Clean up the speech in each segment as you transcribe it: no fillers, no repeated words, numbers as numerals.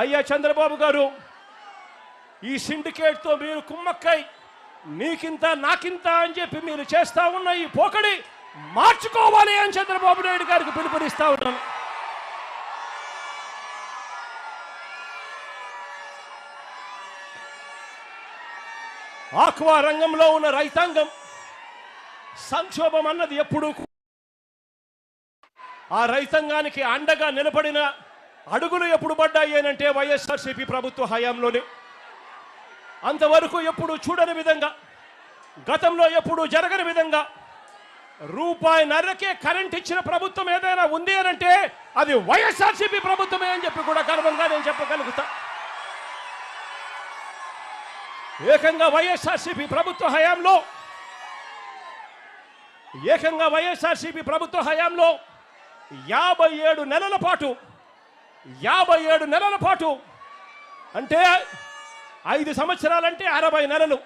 అయ్యా చంద్రబాబు గారు, ఈ సిండికేట్తో మీరు కుమ్మక్కై నీకింత నాకింత అని చెప్పి మీరు చేస్తా ఉన్న ఈ పోకడి మార్చుకోవాలి అని చంద్రబాబు నాయుడు గారికి పిలుపునిస్తా ఉన్నాను. ఆక్వా రంగంలో ఉన్న రైతాంగం సంక్షోభం అన్నది ఎప్పుడు ఆ రైతాంగానికి అండగా నిలబడిన అడుగులు ఎప్పుడు పడ్డాయి అనంటే వైఎస్ఆర్సీపీ ప్రభుత్వ హయాంలోనే. అంతవరకు ఎప్పుడు చూడని విధంగా, గతంలో ఎప్పుడు జరగని విధంగా ₹1.5కే కరెంట్ ఇచ్చిన ప్రభుత్వం ఏదైనా ఉంది అనంటే అది వైఎస్ఆర్సీపీ ప్రభుత్వమే అని చెప్పి కూడా గర్వంగా నేను చెప్పగలుగుతా. ఏకంగా వైఎస్ఆర్సీపీ ప్రభుత్వ హయాంలో 57 నెలల పాటు అంటే 5 సంవత్సరాలంటే 60 నెలలు,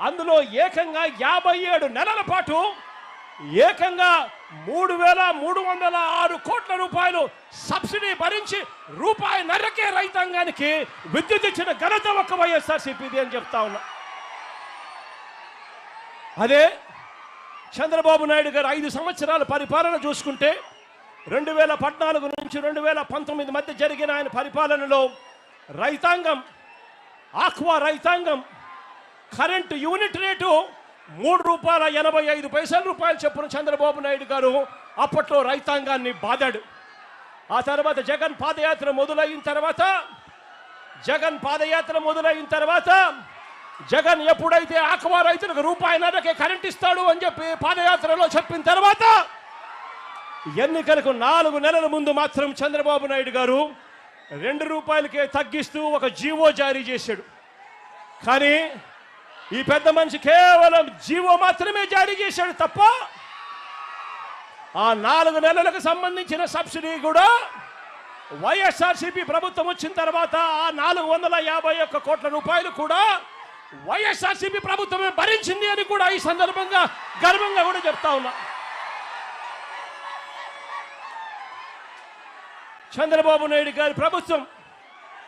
అందులో ఏకంగా 57 నెలల పాటు ఏకంగా 3,306 కోట్ల రూపాయలు సబ్సిడీ భరించి ₹1.5కే రైతాంగానికి విద్యుత్ ఇచ్చిన ఘనత ఒక్క వైఎస్ఆర్సీపీది అని చెప్తా ఉన్నా. అదే చంద్రబాబు నాయుడు గారు 5 సంవత్సరాల పరిపాలన చూసుకుంటే 2014 నుంచి 2019 మధ్య జరిగిన ఆయన పరిపాలనలో రైతాంగం, ఆక్వా రైతాంగం కరెంటు యూనిట్ రేటు ₹3.85 చొప్పున చంద్రబాబు నాయుడు గారు అప్పట్లో రైతాంగాన్ని బాదాడు. ఆ తర్వాత జగన్ పాదయాత్ర మొదలైన తర్వాత జగన్ ఎప్పుడైతే ఆక్వా రైతులకు ₹1.5కే కరెంట్ ఇస్తాడు అని చెప్పి పాదయాత్రలో చెప్పిన తర్వాత ఎన్నికలకు 4 నెలల ముందు మాత్రం చంద్రబాబు నాయుడు గారు ₹2కే తగ్గిస్తూ ఒక జీవో జారీ చేశాడు. కానీ ఈ పెద్ద మనిషి కేవలం జీవో మాత్రమే జారీ చేశాడు తప్ప ఆ 4 నెలలకు సంబంధించిన సబ్సిడీ కూడా వైఎస్ఆర్సీపీ ప్రభుత్వం వచ్చిన తర్వాత ఆ ₹451 కోట్ల రూపాయలు కూడా వైఎస్ఆర్సీపీ ప్రభుత్వమే భరించింది అని కూడా ఈ సందర్భంగా గర్వంగా కూడా చెప్తా ఉన్నా. చంద్రబాబు నాయుడు గారి ప్రభుత్వం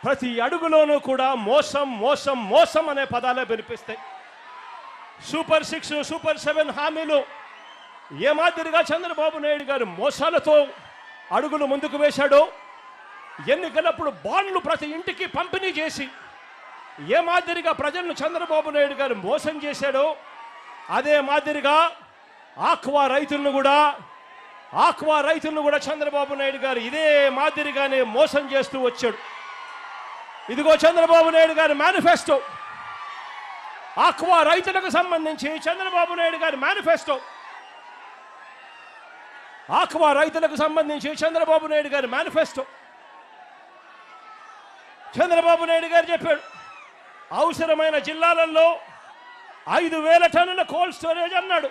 ప్రతి అడుగులోనూ కూడా మోసం మోసం మోసం అనే పదాలే వినిపిస్తాయి. సూపర్ 6, సూపర్ 7 హామీలు ఏ మాదిరిగా చంద్రబాబు నాయుడు గారు మోసాలతో అడుగులు ముందుకు వేశాడో, ఎన్నికలప్పుడు బాండ్లు ప్రతి ఇంటికి పంపిణీ చేసి ఏ మాదిరిగా ప్రజలను చంద్రబాబు నాయుడు గారు మోసం చేశాడో, అదే మాదిరిగా ఆక్వా రైతులను కూడా చంద్రబాబు నాయుడు గారు ఇదే మాదిరిగానే మోసం చేస్తూ వచ్చాడు. ఇదిగో చంద్రబాబు నాయుడు గారి మేనిఫెస్టో, ఆక్వా రైతులకు సంబంధించి చంద్రబాబు నాయుడు గారి మేనిఫెస్టో. చంద్రబాబు నాయుడు గారు చెప్పాడు, అవసరమైన జిల్లాలలో 5,000 టన్నుల కోల్డ్ స్టోరేజ్ అన్నాడు.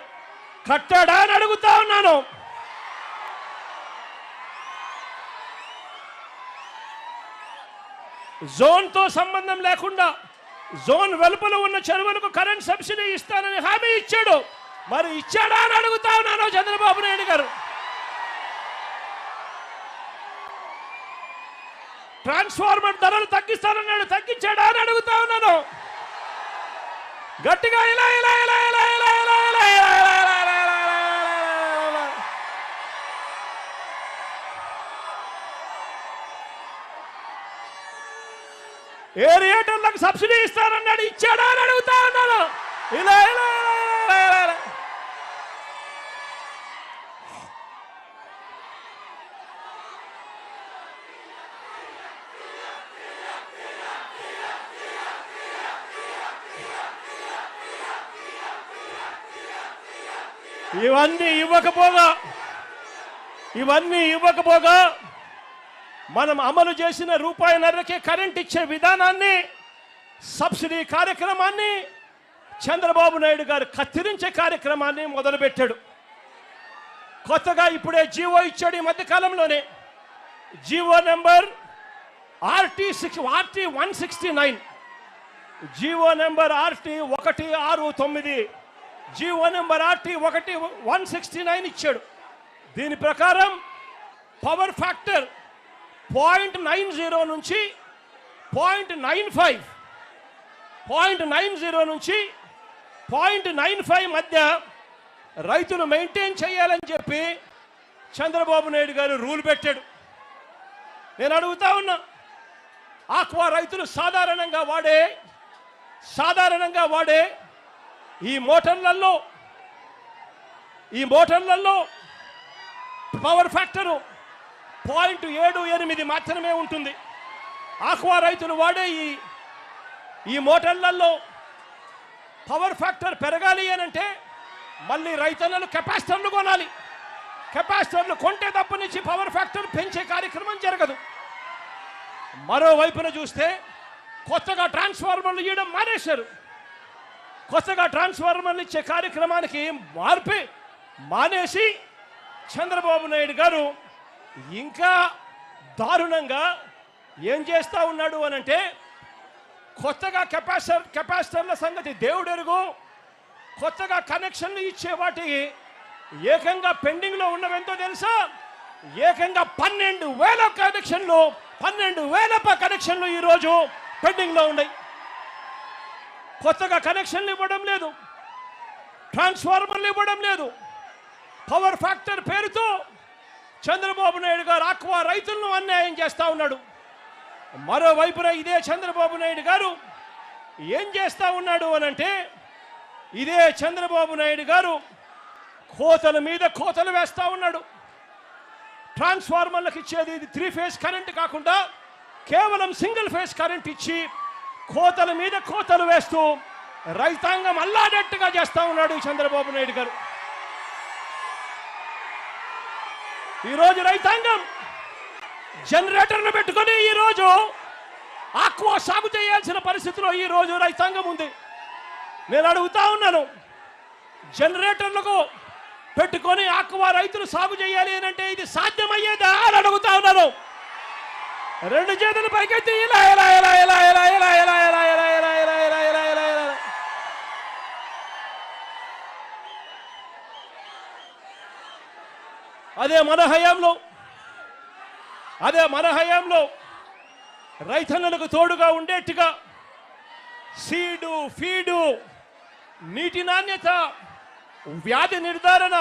కట్టాడా అని అడుగుతా ఉన్నాను. జోన్తో సంబంధం లేకుండా జోన్ వెలుపల ఉన్న చెరువులకు కరెంట్ సబ్సిడీ ఇస్తానని హామీ ఇచ్చాడు. మరి ఇచ్చాడా అని అడుగుతా ఉన్నాను చంద్రబాబు నాయుడు గారు. ట్రాన్స్ఫార్మర్ ధరలు తగ్గిస్తానన్నాడు, తగ్గించాడా అని అడుగుతా ఉన్నాను. గట్టిగా ఇలా ఇలా ఇలా ఇలా ఇలా ఇలా ఇలా ఏరియేటర్లకు సబ్సిడీ ఇస్తానన్నాడు, ఇచ్చాడా అని అడుగుతా ఉన్నాను. ఇలా ఇలా ఇలా ఇవన్నీ ఇవ్వకపోగా మనం అమలు చేసిన ₹1.5కే కరెంట్ ఇచ్చే విధానాన్ని, సబ్సిడీ కార్యక్రమాన్ని చంద్రబాబు నాయుడు గారు కత్తిరించే కార్యక్రమాన్ని మొదలుపెట్టాడు. కొత్తగా ఇప్పుడే జీవో ఇచ్చాడు ఈ మధ్య కాలంలోనే. GO number RT169, GO number RT169, GO number RT169 ఇచ్చాడు. దీని ప్రకారం పవర్ ఫ్యాక్టర్ 0.90 నుంచి 0.90 నుంచి 0.95 మధ్య రైతులు మెయింటైన్ చేయాలని చెప్పి చంద్రబాబు నాయుడు గారు రూల్ పెట్టాడు. నేను అడుగుతా ఉన్నా, ఆక్వా రైతులు సాధారణంగా వాడే ఈ మోటార్లలో పవర్ ఫ్యాక్టరు 0.78 మాత్రమే ఉంటుంది. ఆక్వా రైతులు వాడే ఈ మోటార్లలో పవర్ ఫ్యాక్టర్ పెరగాలి అనంటే మళ్ళీ రైతన్నలు కెపాసిటర్లు కొనాలి. కెపాసిటర్లు కొంటే తప్ప నుంచి పవర్ ఫ్యాక్టర్ పెంచే కార్యక్రమం జరగదు. మరోవైపున చూస్తే కొత్తగా ట్రాన్స్ఫార్మర్లు ఇవ్వడం మానేశారు. కొత్తగా ట్రాన్స్ఫార్మర్లు ఇచ్చే కార్యక్రమానికి మానేసి చంద్రబాబు నాయుడు గారు ఇంకా దారుణంగా ఏం చేస్తూ ఉన్నాడు అనంటే, కొత్తగా కెపాసిటర్ల సంగతి దేవుడెరుగు, కొత్తగా కనెక్షన్లు ఇచ్చే వాటికి ఏకంగా పెండింగ్లో ఉన్నవెంతో తెలుసా? ఏకంగా 12,000 కనెక్షన్లు ఈరోజు పెండింగ్లో ఉన్నాయి. కొత్తగా కనెక్షన్లు ఇవ్వడం లేదు, ట్రాన్స్ఫార్మర్లు ఇవ్వడం లేదు. పవర్ ఫ్యాక్టర్ పేరుతో చంద్రబాబు నాయుడు గారు ఆక్వా రైతులను అన్యాయం చేస్తూ ఉన్నాడు. మరోవైపున ఇదే చంద్రబాబు నాయుడు గారు ఏం చేస్తూ ఉన్నాడు అనంటే, ఇదే చంద్రబాబు నాయుడు గారు కోతల మీద కోతలు వేస్తూ ఉన్నాడు. ట్రాన్స్ఫార్మర్లకు ఇచ్చేది ఇది 3 ఫేజ్ కరెంట్ కాకుండా కేవలం సింగిల్ ఫేజ్ కరెంట్ ఇచ్చి కోతల మీద కోతలు వేస్తూ రైతాంగం అల్లాడట్టుగా చేస్తూ ఉన్నాడు చంద్రబాబు నాయుడు గారు. ఈరోజు రైతాంగం జనరేటర్లు పెట్టుకొని ఈరోజు ఆక్వా సాగు చేయాల్సిన పరిస్థితిలో ఈరోజు రైతాంగం ఉంది. నేను అడుగుతా ఉన్నాను, జనరేటర్లకు పెట్టుకొని ఆక్వా రైతులు సాగు చేయాలి అంటే ఇది సాధ్యమయ్యేదా అని అడుగుతా ఉన్నాను. 2 చేతులు పైకెత్తి ఇలా ఇలా ఇలా ఇలా ఇలా ఇలా ఇలా ఇలా ఇలా ఇలా ఇలా ఇలా ఇలా ఇలా ఇలా. అదే మన హయాంలో రైతన్నలకు తోడుగా ఉండేట్టుగా సీడు, ఫీడు, నీటి నాణ్యత, వ్యాధి నిర్ధారణ,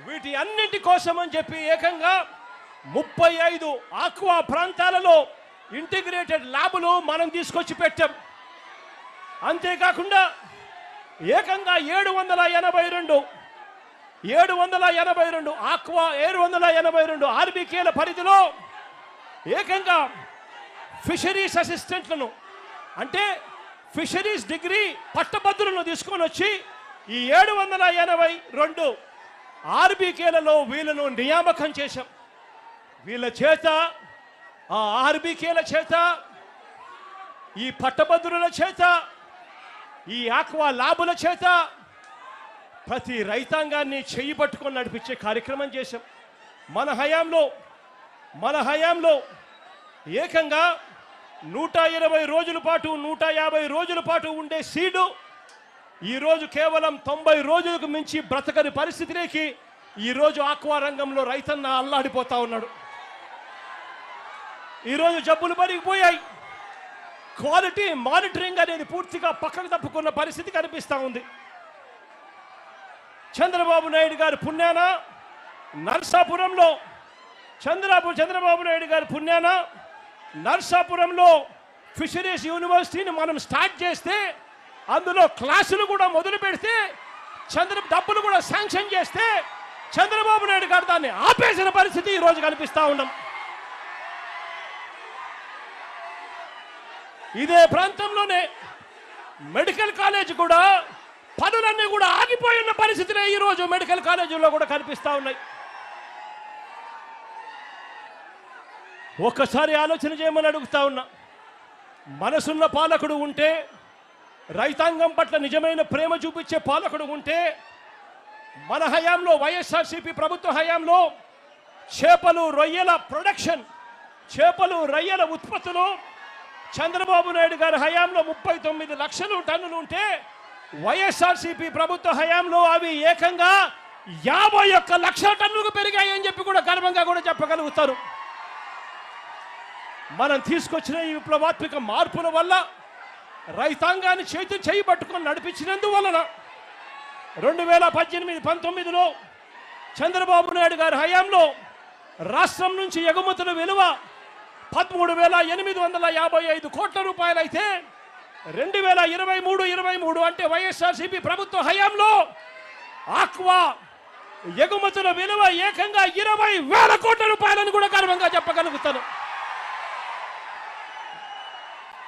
వీటి అన్నింటి కోసం అని చెప్పి ఏకంగా 35 ఆక్వా ప్రాంతాలలో ఇంటిగ్రేటెడ్ ల్యాబులు మనం తీసుకొచ్చి పెట్టాం. అంతేకాకుండా ఏకంగా 782 ఆక్వా 782 ఆర్బీకేల పరిధిలో ఏకంగా ఫిషరీస్ అసిస్టెంట్లను, అంటే ఫిషరీస్ డిగ్రీ పట్టభద్రులను తీసుకొని వచ్చి ఈ 782 ఆర్బీకేలలో వీళ్ళను నియామకం చేశాం. వీళ్ళ చేత, ఆ ఆర్బీకేల చేత, ఈ పట్టభద్రుల చేత, ఈ ఆక్వా ల్యాబుల చేత ప్రతి రైతాంగాన్ని చెయ్యి పట్టుకొని నడిపించే కార్యక్రమం చేశాం. మన హయాంలో ఏకంగా 120 రోజుల పాటు 150 రోజుల పాటు ఉండే సీడు ఈరోజు కేవలం 90 రోజులకు మించి బ్రతకని పరిస్థితిలోకి ఈరోజు ఆక్వా రంగంలో రైతన్న అల్లాడిపోతా ఉన్నాడు. ఈరోజు జబ్బులు పెరిగిపోయాయి. క్వాలిటీ మానిటరింగ్ అనేది పూర్తిగా పక్కకు తప్పుకున్న పరిస్థితి కనిపిస్తూ ఉంది. చంద్రబాబు నాయుడు గారి పుణ్యాన నర్సాపురంలో నర్సాపురంలో ఫిషరీస్ యూనివర్సిటీని మనం స్టార్ట్ చేస్తే, అందులో క్లాసులు కూడా మొదలు పెడితే, డబ్బులు కూడా శాంక్షన్ చేస్తే చంద్రబాబు నాయుడు గారు దాన్ని ఆపేసిన పరిస్థితి ఈరోజు కనిపిస్తూ ఉన్నాం. ఇదే ప్రాంతంలోనే మెడికల్ కాలేజ్ కూడా పనులన్నీ కూడా ఆగిపోయి ఉన్న పరిస్థితులే ఈరోజు మెడికల్ కాలేజీల్లో కూడా కనిపిస్తూ ఉన్నాయి. ఒక్కసారి ఆలోచన చేయమని అడుగుతా ఉన్నా. మనసున్న పాలకుడు ఉంటే, రైతాంగం పట్ల నిజమైన ప్రేమ చూపించే పాలకుడు ఉంటే, మన హయాంలో వైఎస్ఆర్సీపీ ప్రభుత్వ హయాంలో చేపలు రొయ్యల ప్రొడక్షన్, చేపలు రొయ్యల ఉత్పత్తులు చంద్రబాబు నాయుడు గారి హయాంలో 39 లక్షల టన్నులు ఉంటే, వైఎస్ఆర్సీపీ ప్రభుత్వ హయాంలో అవి ఏకంగా 51 లక్షల టన్నులకు పెరిగాయని చెప్పి కూడా గర్వంగా కూడా చెప్పగలుగుతారు. మనం తీసుకొచ్చిన ఈ విప్లవాత్మక మార్పుల వల్ల రైతాంగాన్ని చేయి పట్టుకొని నడిపించినందువలన 2018-19లో చంద్రబాబు నాయుడు గారి హయాంలో రాష్ట్రం నుంచి ఎగుమతుల విలువ 13,855 కోట్ల రూపాయలైతే 2023 అంటే వైఎస్ఆర్సీపీ ప్రభుత్వ హయాంలో ఆక్వా ఎగుమతుల విలువ ఏకంగా 20,000 కోట్ల రూపాయలను కూడా గర్వంగా చెప్పగలుగుతాను.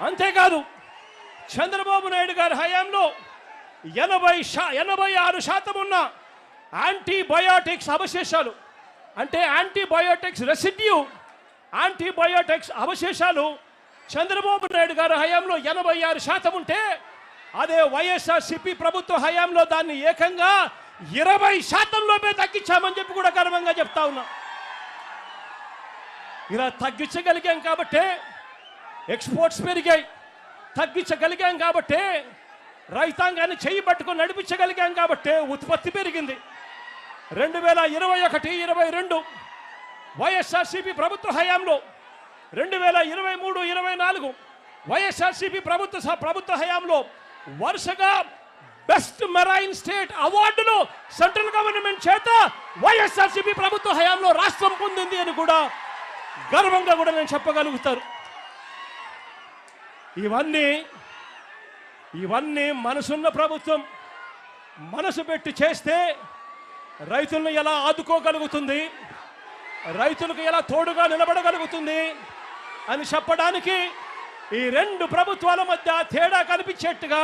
అంతేకాదు చంద్రబాబు నాయుడు గారి హయాంలో 86% ఉన్న యాంటీబయోటిక్స్ అవశేషాలు అంటే యాంటీబయోటిక్స్ రెసిడ్యూ యాంటీబయోటిక్స్ అవశేషాలు చంద్రబాబు నాయుడు గారి హయాంలో 86% ఉంటే అదే వైఎస్ఆర్సీపీ ప్రభుత్వ హయాంలో దాన్ని ఏకంగా 20%లోపే తగ్గించామని చెప్పి కూడా గర్వంగా చెప్తా ఉన్నా. ఇలా తగ్గించగలిగాం కాబట్టే ఎక్స్పోర్ట్స్ పెరిగాయి, తగ్గించగలిగాం కాబట్టే రైతాంగాన్ని చేయి పట్టుకొని నడిపించగలిగాం కాబట్టే ఉత్పత్తి పెరిగింది. 2021-22 వైఎస్ఆర్సీపీ ప్రభుత్వ హయాంలో 2023-24 వైఎస్ఆర్సీపీ ప్రభుత్వ హయాంలో వరుసగా బెస్ట్ మెరైన్ స్టేట్ అవార్డును సెంట్రల్ గవర్నమెంట్ చేత వైఎస్ఆర్సీపీ ప్రభుత్వ హయాంలో రాష్ట్రం పొందింది అని కూడా గర్వంగా కూడా నేను చెప్పగలుగుతాను. ఇవన్నీ మనసున్న ప్రభుత్వం మనసు పెట్టి చేస్తే రైతులను ఎలా ఆదుకోగలుగుతుంది, రైతులకు ఎలా తోడుగా నిలబడగలుగుతుంది అని చెప్పడానికి ఈ రెండు ప్రభుత్వాల మధ్య తేడా కనిపించేట్టుగా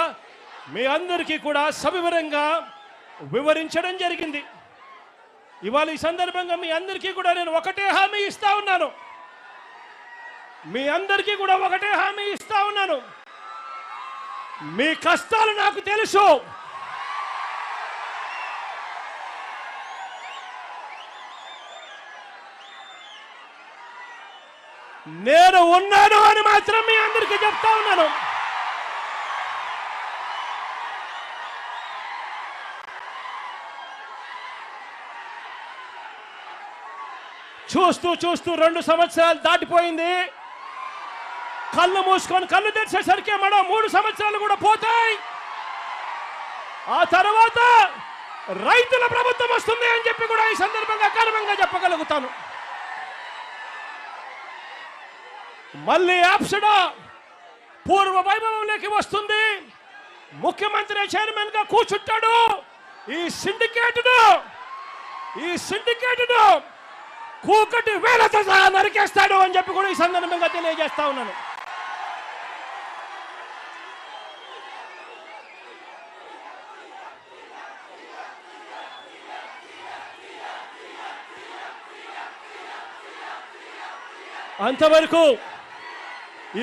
మీ అందరికీ కూడా సవివరంగా వివరించడం జరిగింది. ఇవాళ ఈ సందర్భంగా మీ అందరికీ కూడా నేను ఒకటే హామీ ఇస్తా ఉన్నాను. మీ కష్టాలు నాకు తెలుసు. నేను ఉన్నాను అని మాత్రం మీ అందరికీ చెప్తా ఉన్నాను. చూస్తూ 2 సంవత్సరాలు దాటిపోయింది. కళ్ళు మూసుకొని కళ్ళు తెరిచేసరికి మనం 3 సంవత్సరాలు కూడా పోతాయి. ఆ తర్వాత రైతుల ప్రభుత్వం వస్తుంది అని చెప్పి కూడా ఈ సందర్భంగా గర్వంగా చెప్పగలుగుతాను. మళ్ళీ యాప్సడా పూర్వ వైభవంలోకి వస్తుంది. ముఖ్యమంత్రి చైర్మన్ గా కూర్చుంటాడు. ఈ సిండికేట్ను కూకటి వేలతో సహా నరికేస్తాడు అని చెప్పి కూడా ఈ సందర్భంగా తెలియజేస్తా ఉన్నాను. అంతవరకు ఈ